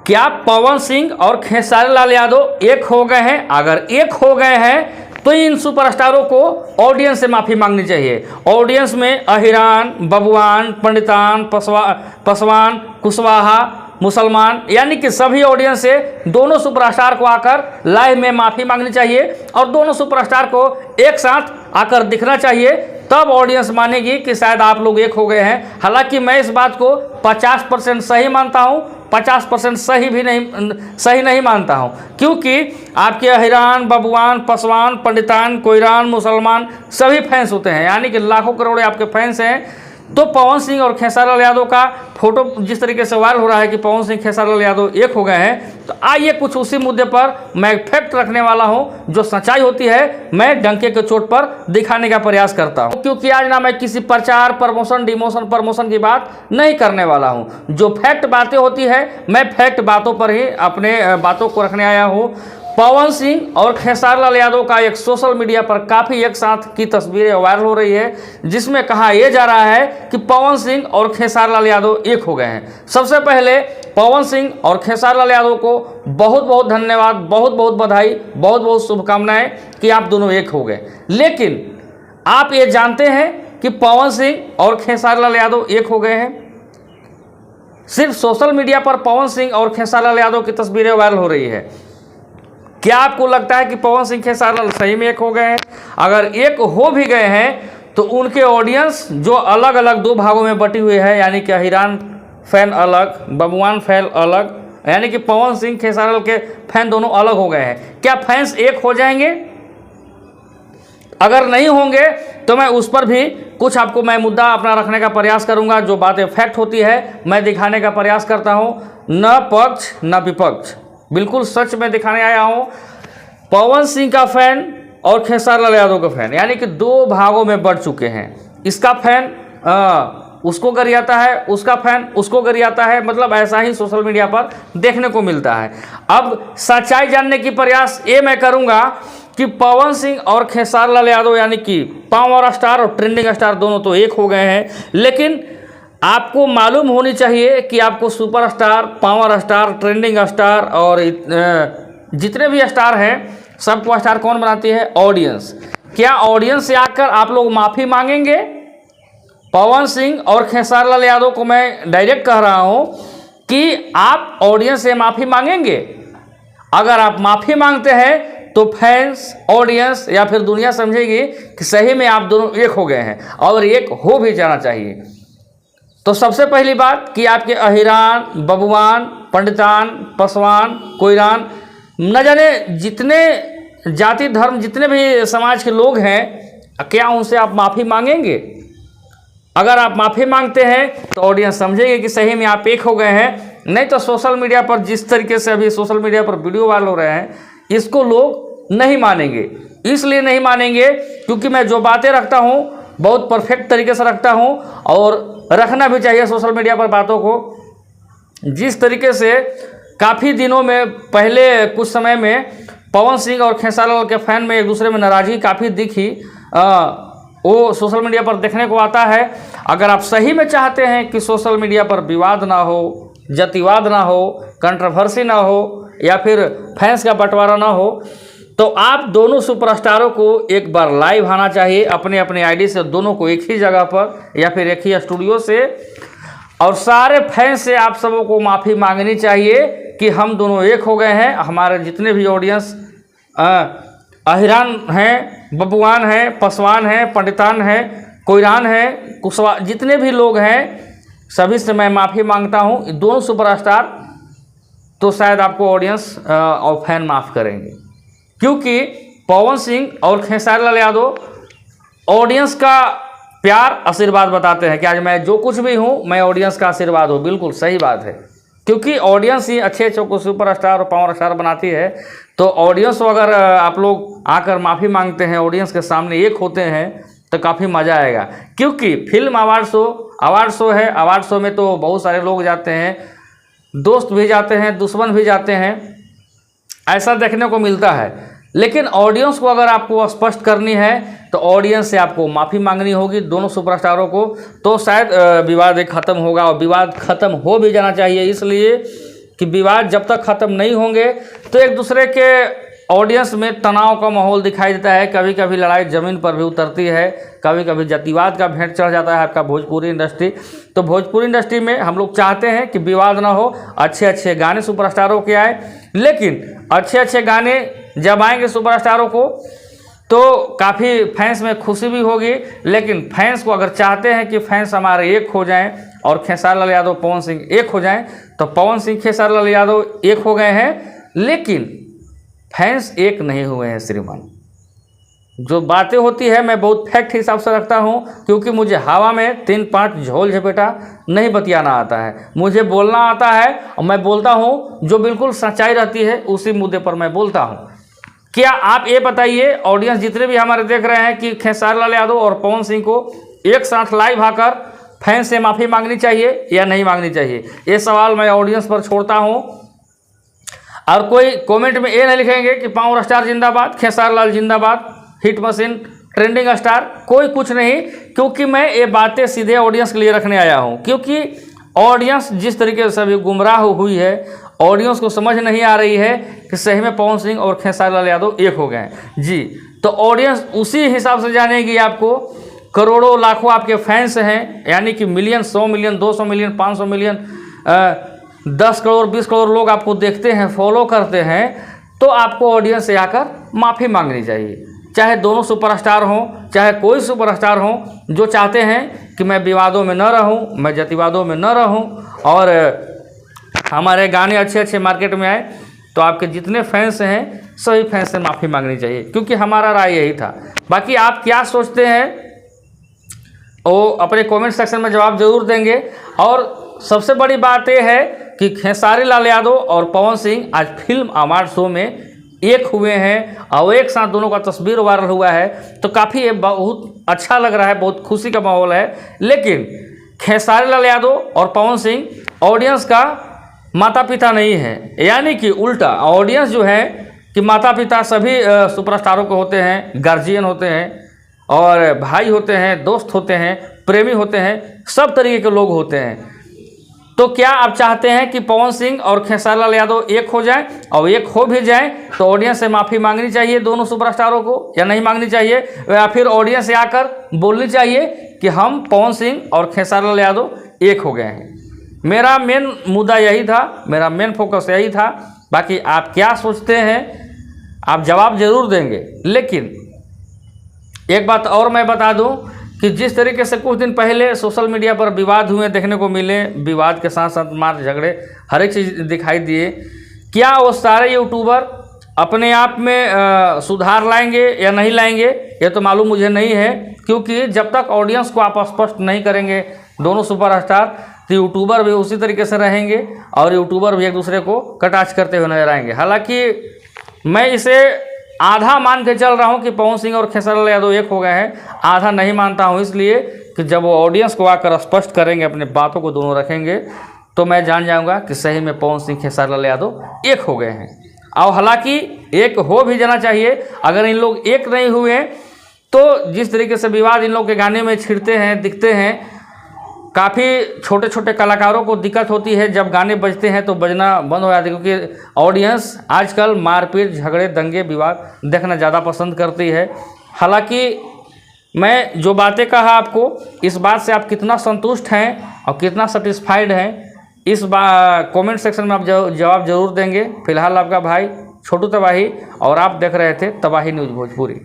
क्या पवन सिंह और खेसारी लाल यादव एक हो गए हैं? अगर एक हो गए हैं तो इन सुपरस्टारों को ऑडियंस से माफ़ी मांगनी चाहिए। ऑडियंस में अहिरान, बबुआन, पंडितान, पासवान, कुशवाहा, मुसलमान, यानी कि सभी ऑडियंस से दोनों सुपरस्टार को आकर लाइव में माफ़ी मांगनी चाहिए और दोनों सुपरस्टार को एक साथ आकर दिखना चाहिए, तब ऑडियंस मानेगी कि शायद आप लोग एक हो गए हैं। हालांकि मैं इस बात को 50% सही मानता हूं, 50% सही नहीं मानता हूं, क्योंकि आपके अहिरान, बबुआन, पासवान, पंडितान, कोईरान, मुसलमान सभी फैंस होते हैं, यानी कि लाखों करोड़ों आपके फैंस हैं। तो पवन सिंह और खेसारी लाल यादव का फोटो जिस तरीके से वायरल हो रहा है कि पवन सिंह, खेसारी लाल यादव एक हो गए हैं, तो आइए कुछ उसी मुद्दे पर मैं फैक्ट रखने वाला हूं। जो सच्चाई होती है मैं डंके के चोट पर दिखाने का प्रयास करता हूं, क्योंकि आज ना मैं किसी प्रचार, प्रमोशन, प्रमोशन की बात नहीं करने वाला हूं। जो फैक्ट बातें होती है मैं फैक्ट बातों पर ही अपने बातों को रखने आया हूं। पवन सिंह और खेसारी लाल यादव का एक सोशल मीडिया पर काफ़ी एक साथ की तस्वीरें वायरल हो रही है, जिसमें कहा यह जा रहा है कि पवन सिंह और खेसारी लाल यादव एक हो गए हैं। सबसे पहले पवन सिंह और खेसारी लाल यादव को बहुत बहुत धन्यवाद, बहुत बहुत बधाई, बहुत बहुत शुभकामनाएं कि आप दोनों एक हो गए। लेकिन आप ये जानते हैं कि पवन सिंह और खेसारी लाल यादव एक हो गए हैं? सिर्फ सोशल मीडिया पर पवन सिंह और खेसारी लाल यादव की तस्वीरें वायरल हो रही है। क्या आपको लगता है कि पवन सिंह, खेसारी लाल सही में एक हो गए हैं? अगर एक हो भी गए हैं तो उनके ऑडियंस जो अलग अलग दो भागों में बटी हुई है, यानी कि अहिरान फैन अलग, बबुआन फैन अलग, यानी कि पवन सिंह, खेसारी लाल के फैन दोनों अलग हो गए हैं। क्या फैंस एक हो जाएंगे? अगर नहीं होंगे तो मैं उस पर भी कुछ आपको मैं मुद्दा अपना रखने का प्रयास करूंगा। जो बातें फैक्ट होती है मैं दिखाने का प्रयास करता हूं, न पक्ष न विपक्ष, बिल्कुल सच में दिखाने आया हूं। पवन सिंह का फैन और खेसारी लाल यादव का फैन, यानी कि दो भागों में बढ़ चुके हैं। इसका फैन उसको गरियाता है, उसका फैन उसको गरियाता है, मतलब ऐसा ही सोशल मीडिया पर देखने को मिलता है। अब सच्चाई जानने की प्रयास ये मैं करूंगा कि पवन सिंह और खेसारी लाल यादव, यानी कि पावर स्टार और ट्रेंडिंग स्टार दोनों तो एक हो गए हैं, लेकिन आपको मालूम होनी चाहिए कि आपको superstar, power star, trending star और जितने भी स्टार हैं सबको स्टार कौन बनाती है? ऑडियंस। क्या ऑडियंस से आकर आप लोग माफ़ी मांगेंगे? पवन सिंह और खेसारी लाल यादव को मैं डायरेक्ट कह रहा हूं कि आप ऑडियंस से माफ़ी मांगेंगे। अगर आप माफ़ी मांगते हैं तो फैंस, ऑडियंस या फिर दुनिया समझेगी कि सही में आप दोनों एक हो गए हैं, और एक हो भी जाना चाहिए। तो सबसे पहली बात कि आपके अहिरान, बबुआन, पंडितान, पासवान, कोईरान, न जाने जितने जाति धर्म, जितने भी समाज के लोग हैं, क्या उनसे आप माफ़ी मांगेंगे? अगर आप माफ़ी मांगते हैं तो ऑडियंस समझेगी कि सही में आप एक हो गए हैं। नहीं तो सोशल मीडिया पर जिस तरीके से अभी सोशल मीडिया पर वीडियो वायरल हो रहे हैं, इसको लोग नहीं मानेंगे। इसलिए नहीं मानेंगे क्योंकि मैं जो बातें रखता हूँ बहुत परफेक्ट तरीके से रखता हूँ, और रखना भी चाहिए सोशल मीडिया पर बातों को। जिस तरीके से काफ़ी दिनों में पहले कुछ समय में पवन सिंह और खेसारी लाल के फैन में एक दूसरे में नाराज़गी काफ़ी दिखी, वो सोशल मीडिया पर देखने को आता है। अगर आप सही में चाहते हैं कि सोशल मीडिया पर विवाद ना हो, जातिवाद ना हो, कंट्रोवर्सी ना हो, या फिर फैंस का बंटवारा ना हो, तो आप दोनों सुपरस्टारों को एक बार लाइव आना चाहिए अपने अपने आईडी से, दोनों को एक ही जगह पर या फिर एक ही स्टूडियो से, और सारे फैंस से आप सबों को माफ़ी मांगनी चाहिए कि हम दोनों एक हो गए हैं। हमारे जितने भी ऑडियंस अहिरान हैं, बबुआन हैं, पासवान हैं, पंडितान हैं, कोईरान हैं, कुशवाहा, जितने भी लोग हैं सभी से मैं माफ़ी मांगता हूँ। दोनों सुपरस्टार तो शायद आपको ऑडियंस और फैन माफ़ करेंगे, क्योंकि पवन सिंह और खेसारी लाल यादव ऑडियंस का प्यार, आशीर्वाद बताते हैं कि आज मैं जो कुछ भी हूँ मैं ऑडियंस का आशीर्वाद हूँ। बिल्कुल सही बात है, क्योंकि ऑडियंस ही अच्छे अच्छे को सुपरस्टार और पावर स्टार बनाती है। तो ऑडियंस को अगर आप लोग आकर माफ़ी मांगते हैं, ऑडियंस के सामने एक होते हैं, तो काफ़ी मज़ा आएगा। क्योंकि फिल्म अवार्ड शो है, अवार्ड शो में तो बहुत सारे लोग जाते हैं, दोस्त भी जाते हैं, दुश्मन भी जाते हैं, ऐसा देखने को मिलता है। लेकिन ऑडियंस को अगर आपको स्पष्ट करनी है तो ऑडियंस से आपको माफ़ी मांगनी होगी, दोनों सुपरस्टारों को, तो शायद विवाद एक ख़त्म होगा, और विवाद ख़त्म हो भी जाना चाहिए। इसलिए कि विवाद जब तक ख़त्म नहीं होंगे तो एक दूसरे के ऑडियंस में तनाव का माहौल दिखाई देता है। कभी कभी लड़ाई ज़मीन पर भी उतरती है, कभी कभी जातिवाद का भेंट चढ़ जाता है आपका भोजपुरी इंडस्ट्री। तो भोजपुरी इंडस्ट्री में हम लोग चाहते हैं कि विवाद ना हो, अच्छे अच्छे गाने सुपरस्टारों के आए। लेकिन अच्छे अच्छे गाने जब आएंगे सुपरस्टारों को तो काफ़ी फैंस में खुशी भी होगी। लेकिन फैंस को अगर चाहते हैं कि फैंस हमारे एक हो जाएं और खेसारी लाल यादव पवन सिंह एक हो जाएं, तो पवन सिंह खेसारी लाल यादव एक हो गए हैं, लेकिन फैंस एक नहीं हुए हैं श्रीमान। जो बातें होती है मैं बहुत फैक्ट हिसाब से रखता हूं, क्योंकि मुझे हवा में 3-5 झोल झपेटा नहीं बतियाना आता है। मुझे बोलना आता है और मैं बोलता हूं जो बिल्कुल सच्चाई रहती है उसी मुद्दे पर मैं बोलता हूं। क्या आप ये बताइए, ऑडियंस जितने भी हमारे देख रहे हैं, कि खेसारी लाल यादव और पवन सिंह को एक साथ लाइव आकर फैंस से माफ़ी मांगनी चाहिए या नहीं मांगनी चाहिए? ये सवाल मैं ऑडियंस पर छोड़ता हूं। और कोई कमेंट में ये नहीं लिखेंगे कि पावर स्टार जिंदाबाद, खेसारी लाल जिंदाबाद, हिट मशीन, ट्रेंडिंग स्टार, कोई कुछ नहीं। क्योंकि मैं ये बातें सीधे ऑडियंस के लिए रखने आया हूं, क्योंकि ऑडियंस जिस तरीके से अभी गुमराह हुई है, ऑडियंस को समझ नहीं आ रही है कि सही में पवन सिंह और खेसारी लाल यादव एक हो गए जी। तो ऑडियंस उसी हिसाब से जानेगी आपको। करोड़ों लाखों आपके फैंस हैं, यानी कि million, 100 million, 200 million, 500 million, 10 crore, 20 crore लोग आपको देखते हैं, फॉलो करते हैं। तो आपको ऑडियंस से आकर माफ़ी मांगनी चाहिए, चाहे दोनों सुपरस्टार हों, चाहे कोई सुपरस्टार हों, जो चाहते हैं कि मैं विवादों में न रहूं, मैं जातिवादों में न रहूं और हमारे गाने अच्छे अच्छे मार्केट में आए। तो आपके जितने फैंस हैं सभी फैंस से माफ़ी मांगनी चाहिए, क्योंकि हमारा राय यही था। बाकी आप क्या सोचते हैं वो अपने कमेंट सेक्शन में जवाब जरूर देंगे। और सबसे बड़ी बात यह है कि खेसारी लाल यादव और पवन सिंह आज फिल्म अवार्ड शो में एक हुए हैं और एक साथ दोनों का तस्वीर वायरल हुआ है। तो काफ़ी बहुत अच्छा लग रहा है, बहुत खुशी का माहौल है। लेकिन खेसारी लाल यादव और पवन सिंह ऑडियंस का माता पिता नहीं है, यानी कि उल्टा ऑडियंस जो है कि माता पिता सभी सुपरस्टारों के होते हैं, गार्जियन होते हैं और भाई होते हैं, दोस्त होते हैं, प्रेमी होते हैं, सब तरीके के लोग होते हैं। तो क्या आप चाहते हैं कि पवन सिंह और खेसारी लाल यादव एक हो जाएं, और एक हो भी जाएं तो ऑडियंस से माफ़ी मांगनी चाहिए दोनों सुपरस्टारों को या नहीं मांगनी चाहिए? या फिर ऑडियंस से आकर बोलनी चाहिए कि हम पवन सिंह और खेसारी लाल यादव एक हो गए हैं? मेरा मेन मुद्दा यही था, मेरा मेन फोकस यही था। बाकी आप क्या सोचते हैं आप जवाब जरूर देंगे। लेकिन एक बात और मैं बता दूं कि जिस तरीके से कुछ दिन पहले सोशल मीडिया पर विवाद हुए देखने को मिले, विवाद के साथ साथ मार झगड़े हर एक चीज़ दिखाई दिए, क्या वो सारे यूट्यूबर अपने आप में सुधार लाएंगे या नहीं लाएंगे ये तो मालूम मुझे नहीं है। क्योंकि जब तक ऑडियंस को आप स्पष्ट नहीं करेंगे दोनों सुपरस्टार, तो यूट्यूबर भी उसी तरीके से रहेंगे और यूट्यूबर भी एक दूसरे को कटाक्ष करते हुए नजर आएंगे। हालांकि मैं इसे आधा मान के चल रहा हूं कि पवन सिंह और खेसारी लाल यादव एक हो गए हैं, आधा नहीं मानता हूं, इसलिए कि जब वो ऑडियंस को आकर स्पष्ट करेंगे, अपने बातों को दोनों रखेंगे, तो मैं जान जाऊंगा कि सही में पवन सिंह खेसारी लाल यादव एक हो गए हैं। और हालांकि एक हो भी जाना चाहिए। अगर इन लोग एक नहीं हुए तो जिस तरीके से विवाद इन लोग के गाने में छिड़ते हैं, दिखते हैं, काफ़ी छोटे छोटे कलाकारों को दिक्कत होती है जब गाने बजते हैं तो बजना बंद हो जाते हैं, क्योंकि ऑडियंस आजकल मारपीट, झगड़े, दंगे, विवाद देखना ज़्यादा पसंद करती है। हालांकि मैं जो बातें कहा आपको, इस बात से आप कितना संतुष्ट हैं और कितना सेटिस्फाइड हैं, इस कमेंट सेक्शन में आप जवाब जरूर देंगे। फिलहाल आपका भाई छोटू तबाही और आप देख रहे थे तबाही न्यूज़ भोजपुरी।